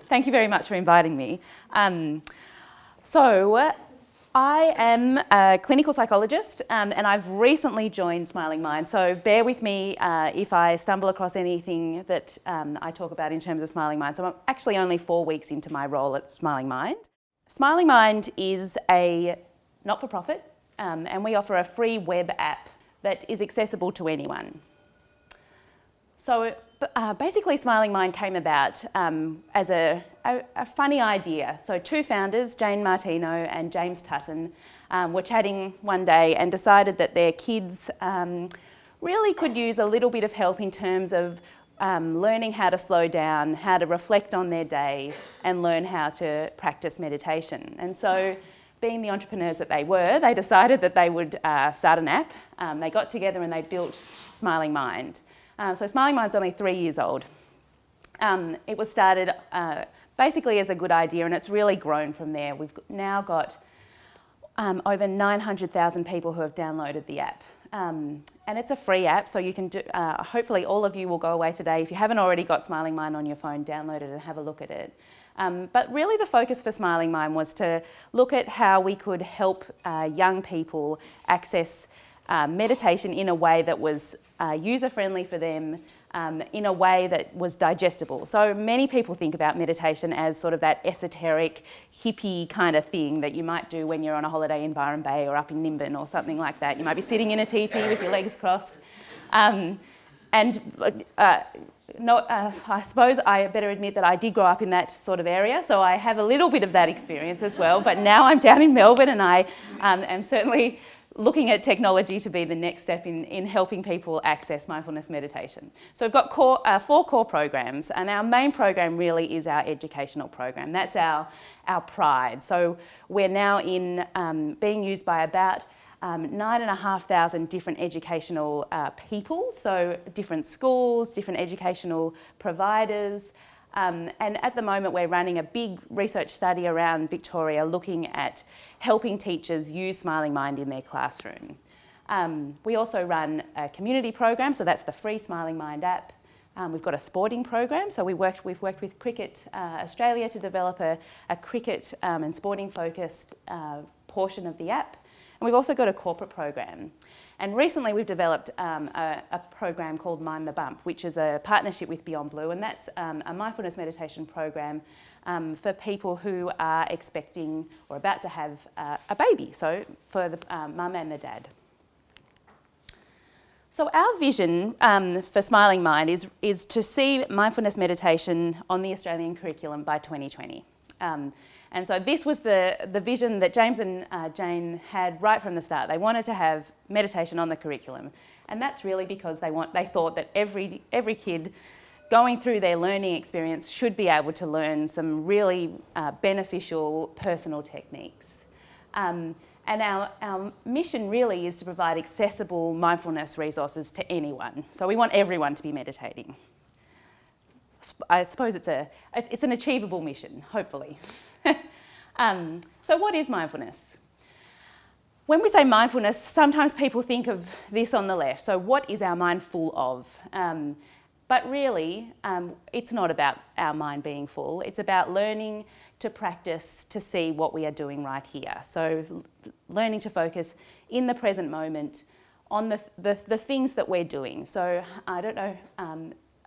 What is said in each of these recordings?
Thank you very much for inviting me. So I am a clinical psychologist and I've recently joined Smiling Mind. So bear with me if I stumble across anything that I talk about in terms of Smiling Mind. So I'm actually only 4 weeks into my role at Smiling Mind. Smiling Mind is a not-for-profit and we offer a free web app that is accessible to anyone. So basically Smiling Mind came about as a funny idea. So 2 founders, Jane Martino and James Tutton, were chatting one day and decided that their kids really could use a little bit of help in terms of learning how to slow down, how to reflect on their day and learn how to practice meditation. And so being the entrepreneurs that they were, they decided that they would start an app. They got together and they built Smiling Mind. So Smiling Mind's only 3 years old. It was started basically as a good idea and it's really grown from there. We've now got over 900,000 people who have downloaded the app. And it's a free app, so you can do, hopefully all of you will go away today. If you haven't already got Smiling Mind on your phone, download it and have a look at it. But really the focus for Smiling Mind was to look at how we could help young people access meditation in a way that was user-friendly for them, in a way that was digestible. So many people think about meditation as sort of that esoteric, hippie kind of thing that you might do when you're on a holiday in Byron Bay or up in Nimbin or something like that. You might be sitting in a teepee with your legs crossed. I suppose I better admit that I did grow up in that sort of area, so I have a little bit of that experience as well, but now I'm down in Melbourne and I am certainly looking at technology to be the next step in helping people access mindfulness meditation. So we've got 4 core programs, and our main program really is our educational program. That's our pride. So we're now being used by about 9,500 different educational people, so different schools, different educational providers. And at the moment we're running a big research study around Victoria looking at helping teachers use Smiling Mind in their classroom. We also run a community program, so that's the free Smiling Mind app. We've got a sporting program, so we've worked with Cricket Australia to develop a cricket and sporting focused portion of the app. And we've also got a corporate program. And recently we've developed a program called Mind the Bump, which is a partnership with Beyond Blue, and that's a mindfulness meditation program for people who are expecting or about to have a baby, so for the mum and the dad. So our vision for Smiling Mind is to see mindfulness meditation on the Australian curriculum by 2020. And so this was the vision that James and Jane had right from the start. They wanted to have meditation on the curriculum. And that's really because they thought that every kid going through their learning experience should be able to learn some really beneficial personal techniques. And our mission really is to provide accessible mindfulness resources to anyone. So we want everyone to be meditating. I suppose it's an achievable mission, hopefully. So what is mindfulness? When we say mindfulness, sometimes people think of this on the left. So what is our mind full of? But really, it's not about our mind being full. It's about learning to practice to see what we are doing right here. So learning to focus in the present moment on the things that we're doing. So I don't know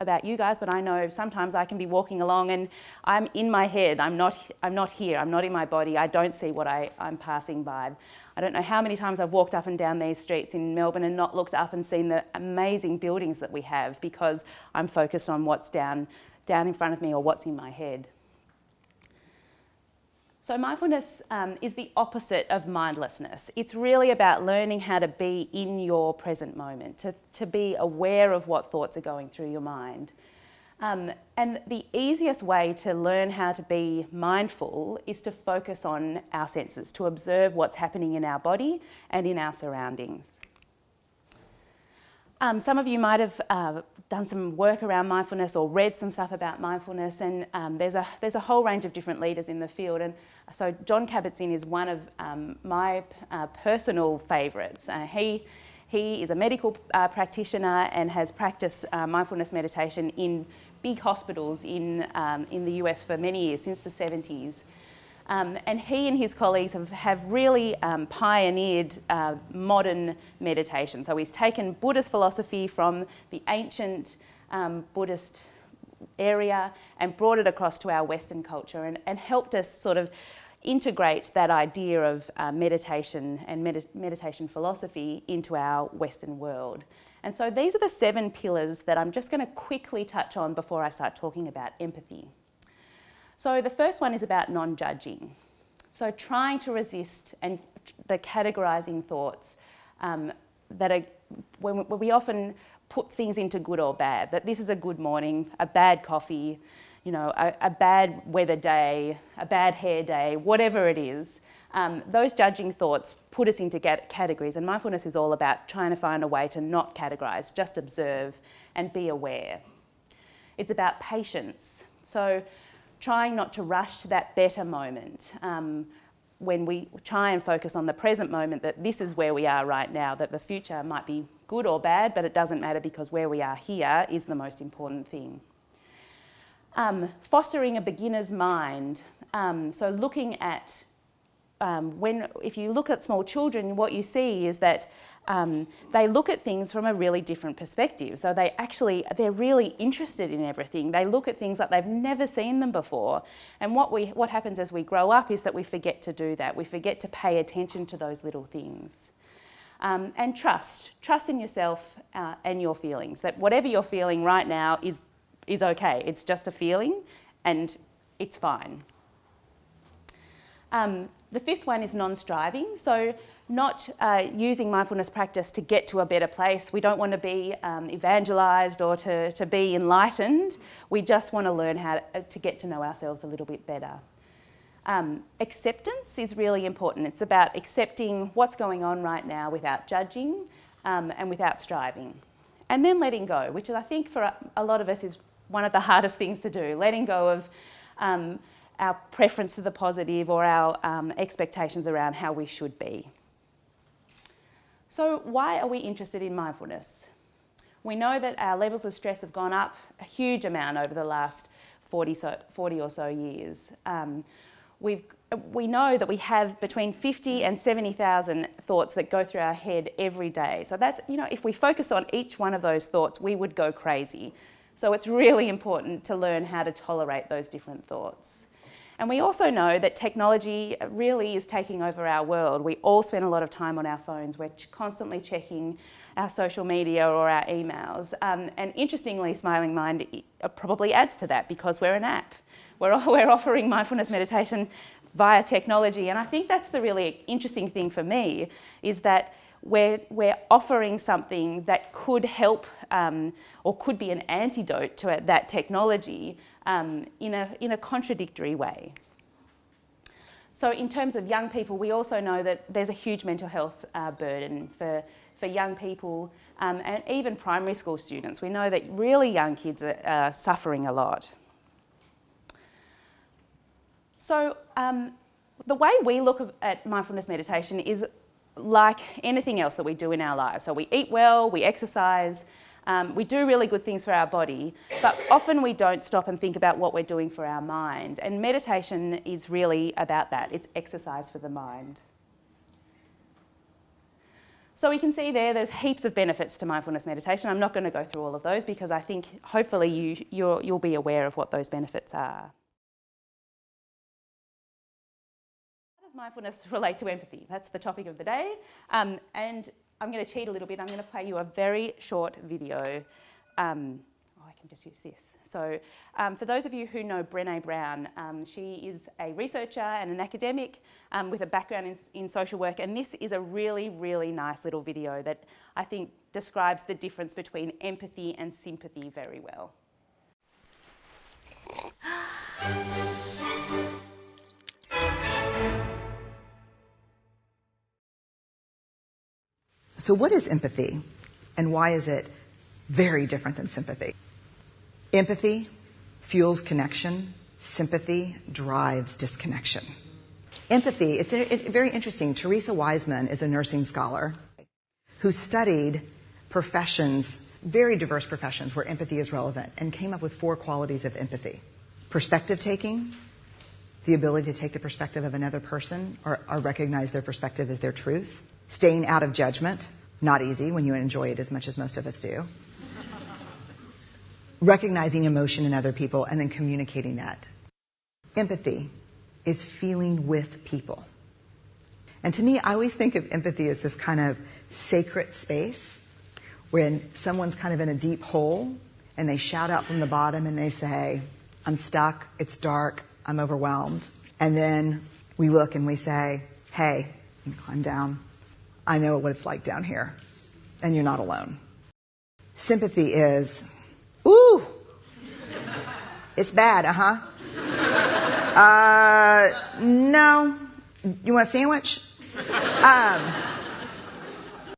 about you guys, but I know sometimes I can be walking along and I'm in my head. I'm not here. I'm not in my body. I don't see what I'm passing by. I don't know how many times I've walked up and down these streets in Melbourne and not looked up and seen the amazing buildings that we have because I'm focused on what's down in front of me or what's in my head. So mindfulness is the opposite of mindlessness. It's really about learning how to be in your present moment, to be aware of what thoughts are going through your mind. And the easiest way to learn how to be mindful is to focus on our senses, to observe what's happening in our body and in our surroundings. Some of you might have done some work around mindfulness or read some stuff about mindfulness, and there's a whole range of different leaders in the field. And so Jon Kabat-Zinn is one of my personal favourites. He is a medical practitioner and has practiced mindfulness meditation in big hospitals in the US for many years, since the 70s. And he and his colleagues have really pioneered modern meditation. So he's taken Buddhist philosophy from the ancient Buddhist area and brought it across to our Western culture and helped us sort of integrate that idea of meditation and meditation philosophy into our Western world. And so these are the 7 pillars that I'm just going to quickly touch on before I start talking about empathy. So the first one is about non-judging. So trying to resist and the categorising thoughts that are, when we often put things into good or bad, that this is a good morning, a bad coffee, you know, a bad weather day, a bad hair day, whatever it is. Those judging thoughts put us into categories, and mindfulness is all about trying to find a way to not categorise, just observe and be aware. It's about patience. So trying not to rush to that better moment. When we try and focus on the present moment, that this is where we are right now, that the future might be good or bad, but it doesn't matter because where we are here is the most important thing. Fostering a beginner's mind. So looking at, if you look at small children, what you see is that they look at things from a really different perspective. So they're really interested in everything. They look at things like they've never seen them before. And what happens as we grow up is that we forget to do that. We forget to pay attention to those little things. And trust in yourself and your feelings. That whatever you're feeling right now is okay. It's just a feeling and it's fine. The 5th one is non-striving. So not using mindfulness practice to get to a better place. We don't want to be evangelised or to be enlightened. We just want to learn how to get to know ourselves a little bit better. Acceptance is really important. It's about accepting what's going on right now without judging and without striving. And then letting go, which I think for a lot of us is one of the hardest things to do, letting go of our preference to the positive or our expectations around how we should be. So why are we interested in mindfulness? We know that our levels of stress have gone up a huge amount over the last 40 or so years. We know that we have between 50 and 70,000 thoughts that go through our head every day. So that's, you know, if we focus on each one of those thoughts, we would go crazy. So it's really important to learn how to tolerate those different thoughts. And we also know that technology really is taking over our world. We all spend a lot of time on our phones. We're constantly checking our social media or our emails. And interestingly, Smiling Mind probably adds to that because we're an app. We're offering mindfulness meditation via technology. And I think that's the really interesting thing for me, is that we're offering something that could help or could be an antidote to that technology in a contradictory way. So in terms of young people, we also know that there's a huge mental health burden for young people and even primary school students. We know that really young kids are suffering a lot. So the way we look at mindfulness meditation is like anything else that we do in our lives. So we eat well, we exercise, we do really good things for our body, but often we don't stop and think about what we're doing for our mind. And meditation is really about that. It's exercise for the mind. So we can see there's heaps of benefits to mindfulness meditation. I'm not going to go through all of those because I think hopefully you'll be aware of what those benefits are. How does mindfulness relate to empathy? That's the topic of the day. And I'm going to cheat a little bit. I'm going to play you a very short video. I can just use this. So for those of you who know Brené Brown, she is a researcher and an academic with a background in social work. And this is a really, really nice little video that I think describes the difference between empathy and sympathy very well. So what is empathy, and why is it very different than sympathy? Empathy fuels connection. Sympathy drives disconnection. Empathy, it's very interesting. Teresa Wiseman is a nursing scholar who studied professions, very diverse professions where empathy is relevant, and came up with 4 qualities of empathy. Perspective taking, the ability to take the perspective of another person or recognize their perspective as their truth. Staying out of judgment, not easy when you enjoy it as much as most of us do. Recognizing emotion in other people and then communicating that. Empathy is feeling with people. And to me, I always think of empathy as this kind of sacred space when someone's kind of in a deep hole and they shout out from the bottom and they say, I'm stuck, it's dark, I'm overwhelmed. And then we look and we say, hey, you climb down. I know what it's like down here. And you're not alone. Sympathy is, ooh, it's bad, no. You want a sandwich?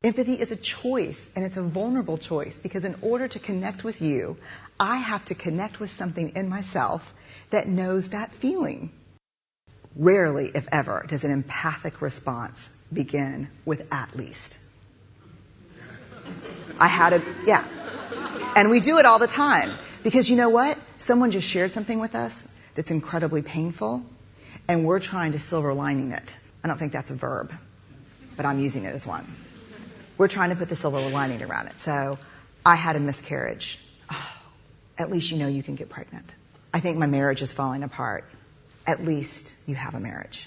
Empathy is a choice, and it's a vulnerable choice, because in order to connect with you, I have to connect with something in myself that knows that feeling. Rarely, if ever, does an empathic response begin with at least. Yeah. And we do it all the time. Because you know what? Someone just shared something with us that's incredibly painful, and we're trying to silver lining it. I don't think that's a verb, but I'm using it as one. We're trying to put the silver lining around it. So, I had a miscarriage. Oh, at least you know you can get pregnant. I think my marriage is falling apart. At least you have a marriage.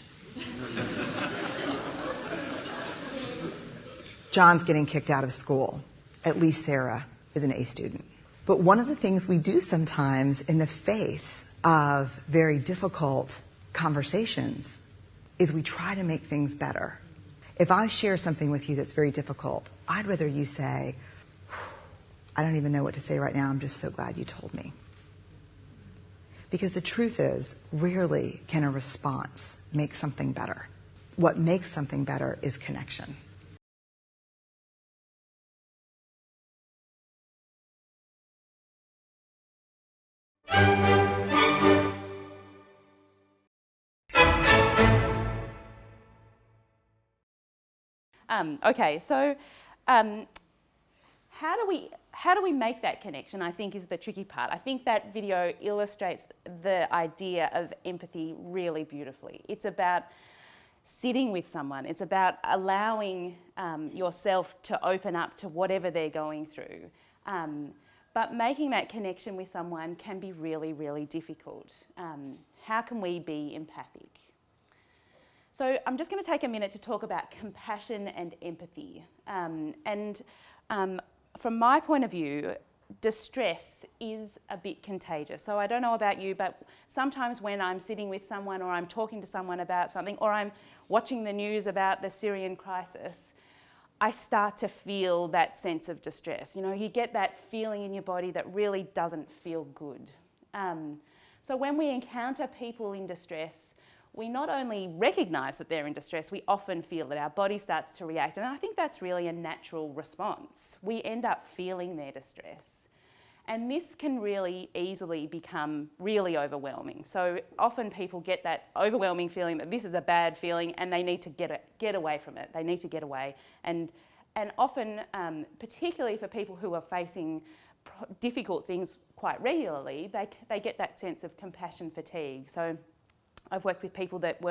John's getting kicked out of school. At least Sarah is an A student. But one of the things we do sometimes in the face of very difficult conversations is we try to make things better. If I share something with you that's very difficult, I'd rather you say, I don't even know what to say right now, I'm just so glad you told me. Because the truth is, rarely can a response make something better. What makes something better is connection. Okay, so how do we make that connection, I think, is the tricky part. I think that video illustrates the idea of empathy really beautifully. It's about sitting with someone. It's about allowing yourself to open up to whatever they're going through. But making that connection with someone can be really, really difficult. How can we be empathic? So I'm just going to take a minute to talk about compassion and empathy. From my point of view, distress is a bit contagious. So I don't know about you, but sometimes when I'm sitting with someone or I'm talking to someone about something or I'm watching the news about the Syrian crisis, I start to feel that sense of distress. You know, you get that feeling in your body that really doesn't feel good. So when we encounter people in distress, we not only recognise that they're in distress, we often feel that our body starts to react. And I think that's really a natural response. We end up feeling their distress. And this can really easily become really overwhelming. So often people get that overwhelming feeling that this is a bad feeling and they need to get away from it. They need to get away. And often, particularly for people who are facing difficult things quite regularly, they get that sense of compassion fatigue. So I've worked with people that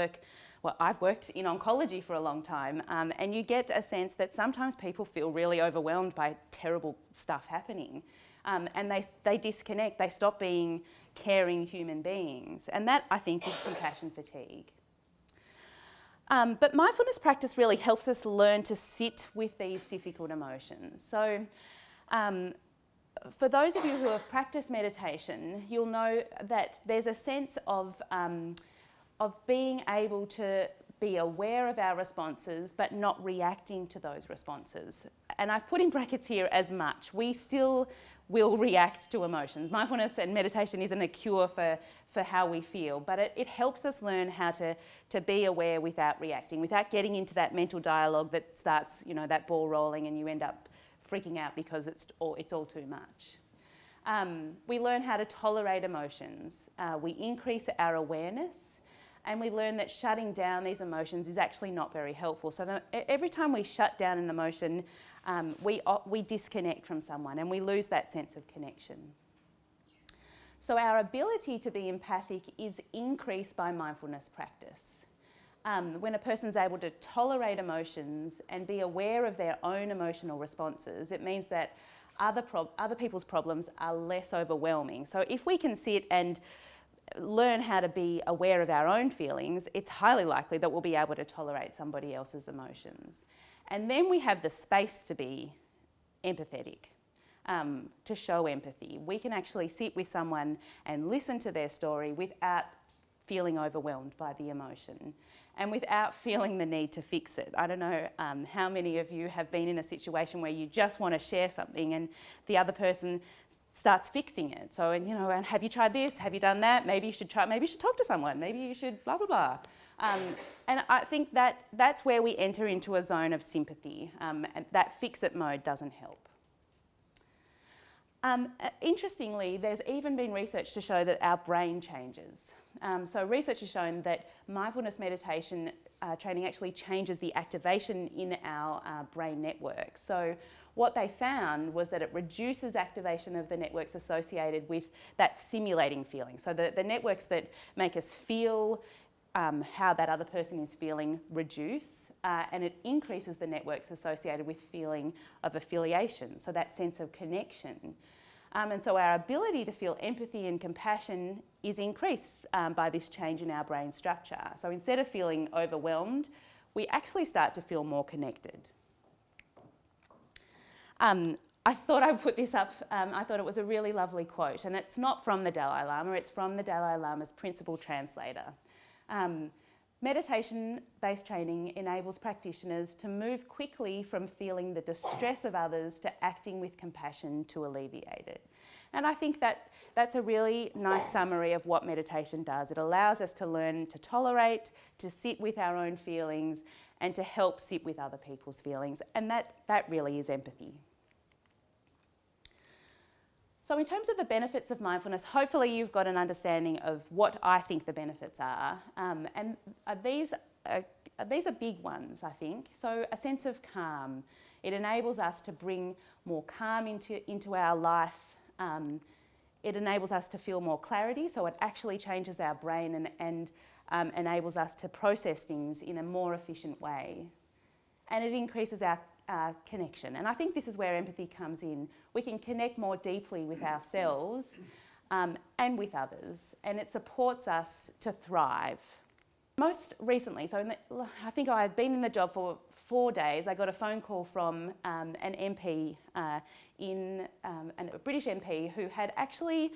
I've worked in oncology for a long time, and you get a sense that sometimes people feel really overwhelmed by terrible stuff happening, and they disconnect, they stop being caring human beings, and that, I think, is compassion fatigue. But mindfulness practice really helps us learn to sit with these difficult emotions. So for those of you who have practiced meditation, you'll know that there's a sense of being able to be aware of our responses but not reacting to those responses. And I've put in brackets here as much. We still will react to emotions. Mindfulness and meditation isn't a cure for how we feel, but it helps us learn how to be aware without reacting, without getting into that mental dialogue that starts, that ball rolling and you end up freaking out because it's all too much. We learn how to tolerate emotions. We increase our awareness, and we learn that shutting down these emotions is actually not very helpful. So every time we shut down an emotion, we disconnect from someone and we lose that sense of connection. So our ability to be empathic is increased by mindfulness practice. When a person's able to tolerate emotions and be aware of their own emotional responses, it means that other people's problems are less overwhelming. So if we can sit and learn how to be aware of our own feelings, it's highly likely that we'll be able to tolerate somebody else's emotions. And then we have the space to be empathetic, to show empathy. We can actually sit with someone and listen to their story without feeling overwhelmed by the emotion and without feeling the need to fix it. I don't know how many of you have been in a situation where you just want to share something and the other person starts fixing it. So, and have you tried this? Have you done that? Maybe you should talk to someone. Maybe you should blah, blah, blah. And I think that's where we enter into a zone of sympathy. And that fix-it mode doesn't help. Interestingly, there's even been research to show that our brain changes. So research has shown that mindfulness meditation training actually changes the activation in our brain network. So what they found was that it reduces activation of the networks associated with that simulating feeling. So the networks that make us feel how that other person is feeling reduce, and it increases the networks associated with feeling of affiliation, so that sense of connection. And so our ability to feel empathy and compassion is increased by this change in our brain structure. So instead of feeling overwhelmed, we actually start to feel more connected. I thought I'd put this up. I thought it was a really lovely quote, and it's not from the Dalai Lama, it's from the Dalai Lama's principal translator. Meditation-based training enables practitioners to move quickly from feeling the distress of others to acting with compassion to alleviate it. And I think that's a really nice summary of what meditation does. It allows us to learn to tolerate, to sit with our own feelings, and to help sit with other people's feelings. And that really is empathy. So in terms of the benefits of mindfulness, hopefully you've got an understanding of what I think the benefits are. And these are big ones, I think. So a sense of calm. It enables us to bring more calm into our life. It enables us to feel more clarity, so it actually changes our brain and enables us to process things in a more efficient way. And it increases our connection. And I think this is where empathy comes in. We can connect more deeply with ourselves and with others, and it supports us to thrive. Most recently, I think I had been in the job for 4 days, I got a phone call from an MP, a British MP who had actually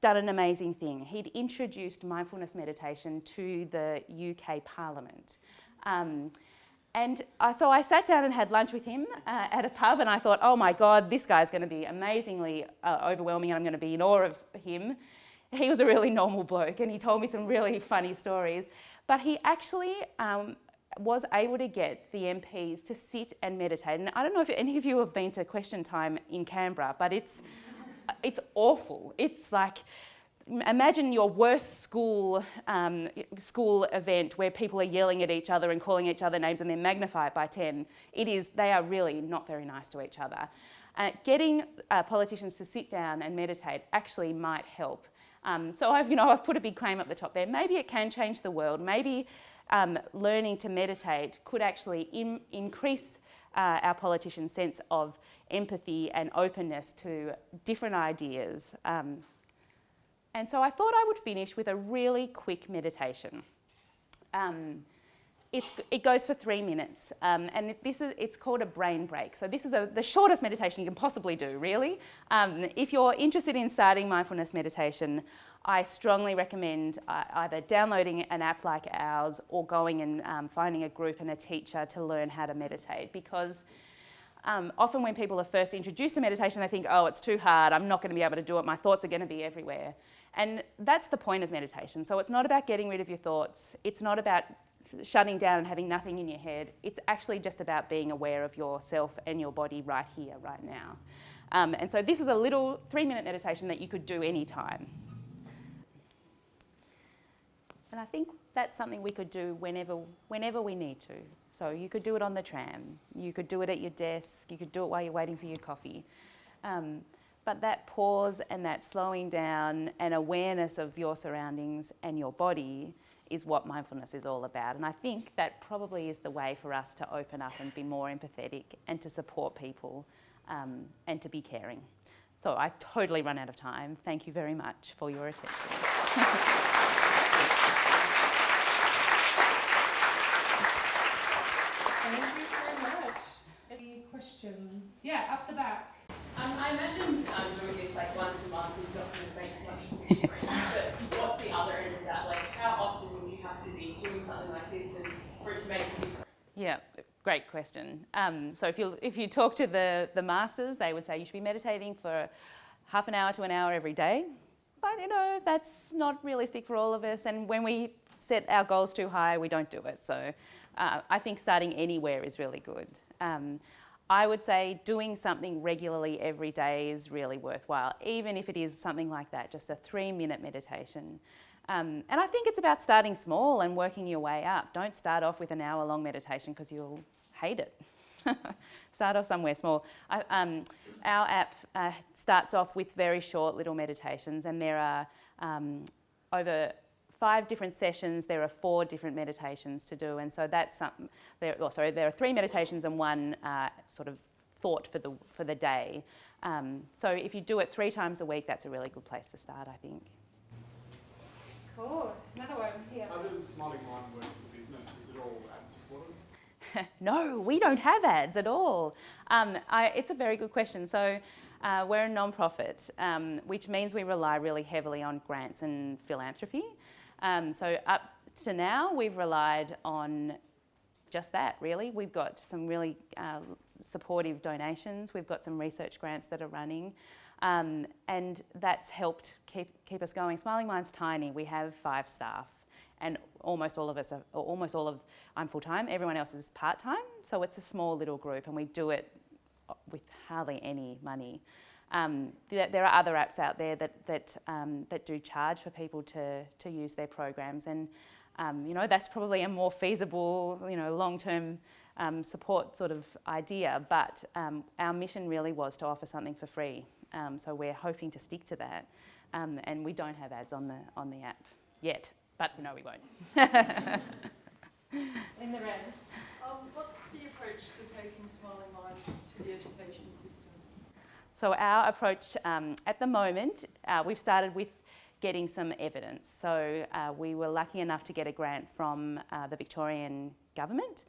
done an amazing thing. He'd introduced mindfulness meditation to the UK Parliament. So I sat down and had lunch with him at a pub, and I thought, oh my God, this guy's going to be amazingly overwhelming and I'm going to be in awe of him. He was a really normal bloke and he told me some really funny stories, but he actually was able to get the MPs to sit and meditate. And I don't know if any of you have been to Question Time in Canberra, but it's awful. It's like, imagine your worst school event where people are yelling at each other and calling each other names and then magnify it by 10. They are really not very nice to each other. Getting politicians to sit down and meditate actually might help. So I've put a big claim up the top there. Maybe it can change the world. Maybe learning to meditate could actually increase our politicians' sense of empathy and openness to different ideas. And so I thought I would finish with a really quick meditation. It goes for 3 minutes, and it's called a brain break. So this is the shortest meditation you can possibly do, really. If you're interested in starting mindfulness meditation, I strongly recommend either downloading an app like ours or going and finding a group and a teacher to learn how to meditate, because Often when people are first introduced to meditation, they think, oh, it's too hard, I'm not going to be able to do it, my thoughts are going to be everywhere. And that's the point of meditation. So it's not about getting rid of your thoughts, it's not about shutting down and having nothing in your head, it's actually just about being aware of yourself and your body right here, right now. And so this is a little 3-minute meditation that you could do anytime. And I think that's something we could do whenever we need to. So you could do it on the tram, you could do it at your desk, you could do it while you're waiting for your coffee. But that pause and that slowing down and awareness of your surroundings and your body is what mindfulness is all about. And I think that probably is the way for us to open up and be more empathetic and to support people and to be caring. So I've totally run out of time. Thank you very much for your attention. Thank you so much. Any questions? Yeah, up the back. I imagine doing this like once a month is not going to make much difference, but what's the other end of that? Like, how often will you have to be doing something like this and for it to make a difference? Yeah, great question. So if you talk to the masters, they would say you should be meditating for half an hour to an hour every day. But that's not realistic for all of us. And when we set our goals too high, we don't do it. So I think starting anywhere is really good. I would say doing something regularly every day is really worthwhile, even if it is something like that, just a 3-minute meditation. And I think it's about starting small and working your way up. Don't start off with an hour-long meditation because you'll hate it. Start off somewhere small. Our app starts off with very short little meditations, and there are over 5 different sessions. There are 4 different meditations to do, and so that's something. There are 3 meditations and 1 sort of thought for the day. So if you do it 3 times a week, that's a really good place to start, I think. Cool. Another one here. How does Smiling Mind work as a business? Is it all ad supported? No, we don't have ads at all. It's a very good question. So we're a non-profit, which means we rely really heavily on grants and philanthropy. So up to now, we've relied on just that, really. We've got some really supportive donations. We've got some research grants that are running. And that's helped keep us going. Smiling Mind's tiny. We have 5 staff. And I'm full-time, everyone else is part-time, so it's a small little group and we do it with hardly any money. There are other apps out there that do charge for people to use their programs, and that's probably a more feasible, long-term support sort of idea, but our mission really was to offer something for free, so we're hoping to stick to that, and we don't have ads on the app yet. But no, we won't. In the red. What's the approach to taking Smiling Minds to the education system? So our approach at the moment, we've started with getting some evidence. So we were lucky enough to get a grant from the Victorian government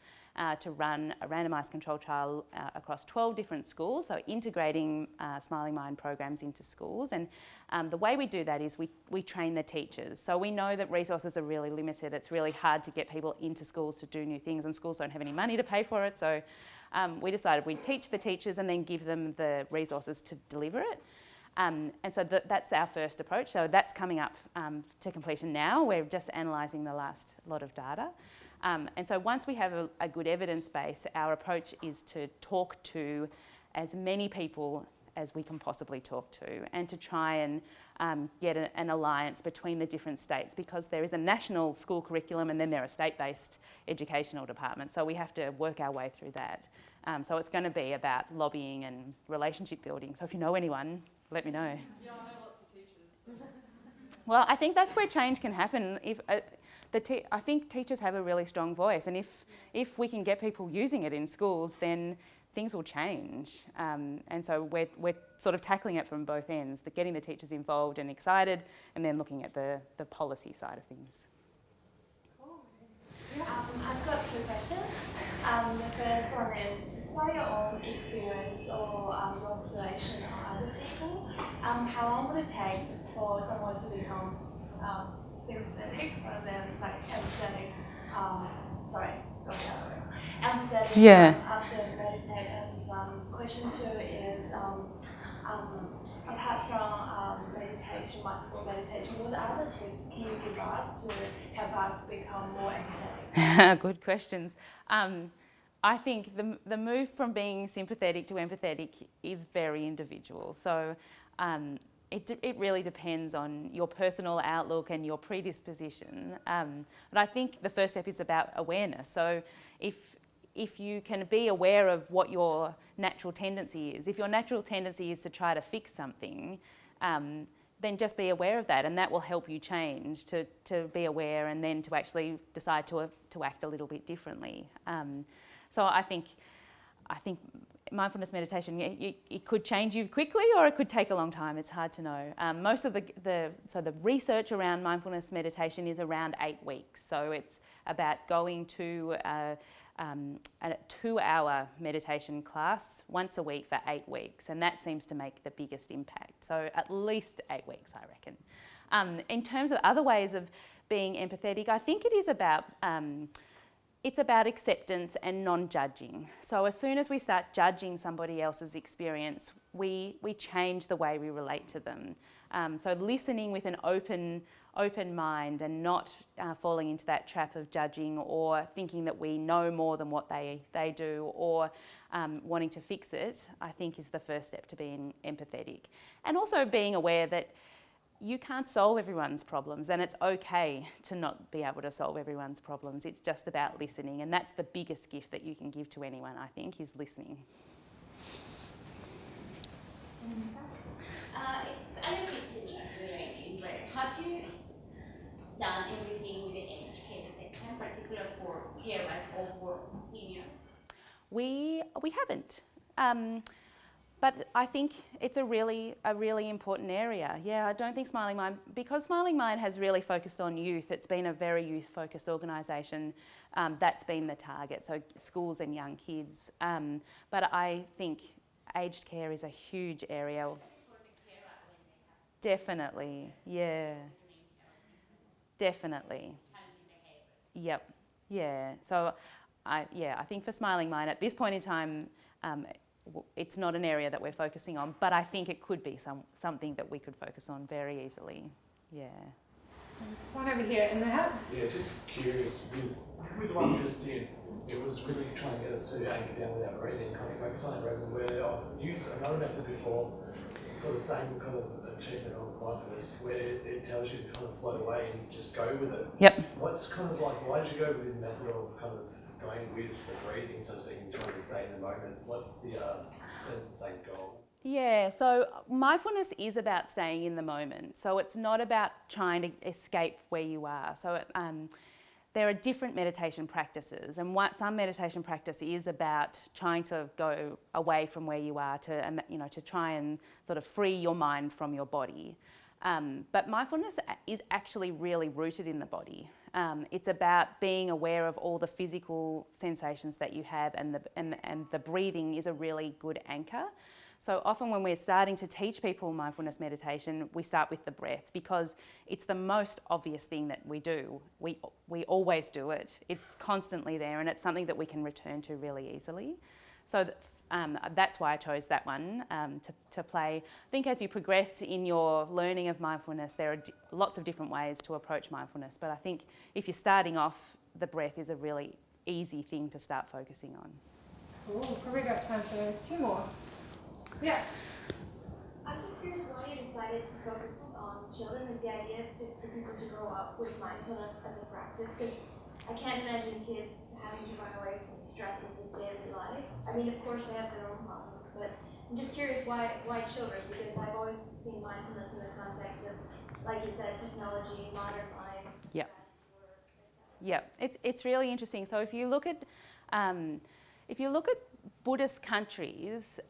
to run a randomised control trial across 12 different schools, so integrating Smiling Mind programs into schools. And the way we do that is we train the teachers. So we know that resources are really limited. It's really hard to get people into schools to do new things, and schools don't have any money to pay for it. So we decided we'd teach the teachers and then give them the resources to deliver it. And so that's our first approach. So that's coming up to completion now. We're just analysing the last lot of data. And so once we have a good evidence base, our approach is to talk to as many people as we can possibly talk to, and to try and get an alliance between the different states, because there is a national school curriculum and then there are state-based educational departments. So we have to work our way through that. So it's going to be about lobbying and relationship building. So if you know anyone, let me know. Yeah, I know lots of teachers. Well, I think that's where change can happen. I think teachers have a really strong voice, and if we can get people using it in schools, then things will change. And so we're sort of tackling it from both ends, getting the teachers involved and excited, and then looking at the policy side of things. I've got 2 questions. The first one is just by your own experience or your observation of other people, how long would it take for someone to become sympathetic rather than like empathetic? Empathetic Yeah. after meditate and question two is, apart from meditation, mindful meditation, what other tips can you give us to help us become more empathetic? Good questions. I think the move from being sympathetic to empathetic is very individual. So it really depends on your personal outlook and your predisposition. But I think the first step is about awareness. So if you can be aware of what your natural tendency is, if your natural tendency is to try to fix something, then just be aware of that, and that will help you change to be aware and then to actually decide to act a little bit differently. So I think mindfulness meditation, it could change you quickly or it could take a long time. It's hard to know. Most of the research around mindfulness meditation is around 8 weeks. So it's about going to a 2-hour meditation class once a week for 8 weeks, and that seems to make the biggest impact. So at least 8 weeks, I reckon. In terms of other ways of being empathetic, I think it is about it's about acceptance and non-judging. So as soon as we start judging somebody else's experience, we change the way we relate to them. So listening with an open mind and not falling into that trap of judging or thinking that we know more than what they do, or wanting to fix it, I think is the first step to being empathetic. And also being aware that you can't solve everyone's problems, and it's okay to not be able to solve everyone's problems. It's just about listening, and that's the biggest gift that you can give to anyone, I think, is listening. It's a little bit similar really, but have you done everything with the age care section, particularly for carers or for seniors? We haven't. But I think it's a really important area. Yeah, I don't think Smiling Mind, because Smiling Mind has really focused on youth, it's been a very youth-focused organisation. That's been the target, so schools and young kids. But I think aged care is a huge area. Definitely, yeah. Definitely. Yep, yeah. So, I think for Smiling Mind, at this point in time, it's not an area that we're focusing on, but I think it could be something that we could focus on very easily. Yeah. There's one over here in the hat. Yeah, just curious, with the one we just did, it was really trying to get us to anchor down without breathing, kind of focus on that breathing, where I've used another method before for the same kind of achievement of mindfulness, where it tells you to kind of float away and just go with it. Yep. What's kind of like, why did you go with the method of kind of going with the breathing, so to speak, and trying to stay in the moment? What's the sense the same goal? Yeah, so mindfulness is about staying in the moment. So it's not about trying to escape where you are. So there are different meditation practices, and some meditation practice is about trying to go away from where you are to try and sort of free your mind from your body. But mindfulness is actually really rooted in the body. It's about being aware of all the physical sensations that you have, and the breathing is a really good anchor. So often when we're starting to teach people mindfulness meditation, we start with the breath, because it's the most obvious thing that we do. We always do it. It's constantly there, and it's something that we can return to really easily. So that's why I chose that one to play. I think as you progress in your learning of mindfulness, there are lots of different ways to approach mindfulness, but I think if you're starting off, the breath is a really easy thing to start focusing on. Cool, probably got time for 2 more. Yeah. I'm just curious why you decided to focus on children. Is the idea for people to grow up with mindfulness as a practice? Because I can't imagine kids having to run away from stresses of daily life. I mean, of course, they have their own problems, but I'm just curious why children? Because I've always seen mindfulness in the context of, like you said, technology, modern life, Yep. stress, work, etc. Yeah, it's really interesting. So if you look at Buddhist countries,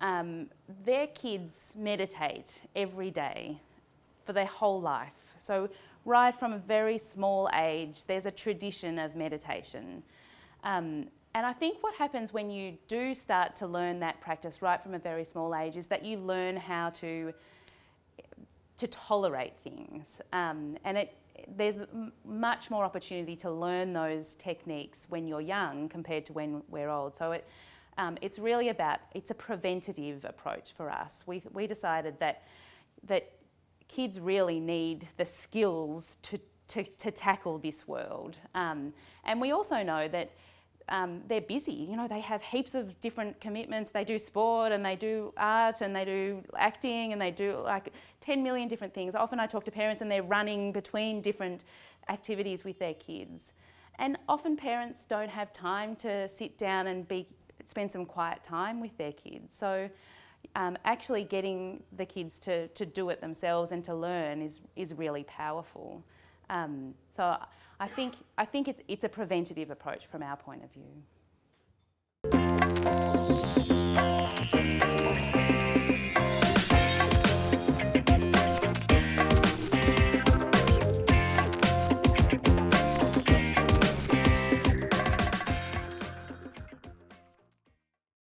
their kids meditate every day for their whole life. So right from a very small age, there's a tradition of meditation. And I think what happens when you do start to learn that practice right from a very small age is that you learn how to tolerate things. And there's much more opportunity to learn those techniques when you're young compared to when we're old. So It's really it's a preventative approach for us. We decided that kids really need the skills to tackle this world. And we also know that they're busy. You know, they have heaps of different commitments. They do sport and they do art and they do acting and they do like 10 million different things. Often I talk to parents and they're running between different activities with their kids. And often parents don't have time to sit down and spend some quiet time with their kids. So actually getting the kids to do it themselves and to learn is really powerful. So I think it's a preventative approach from our point of view.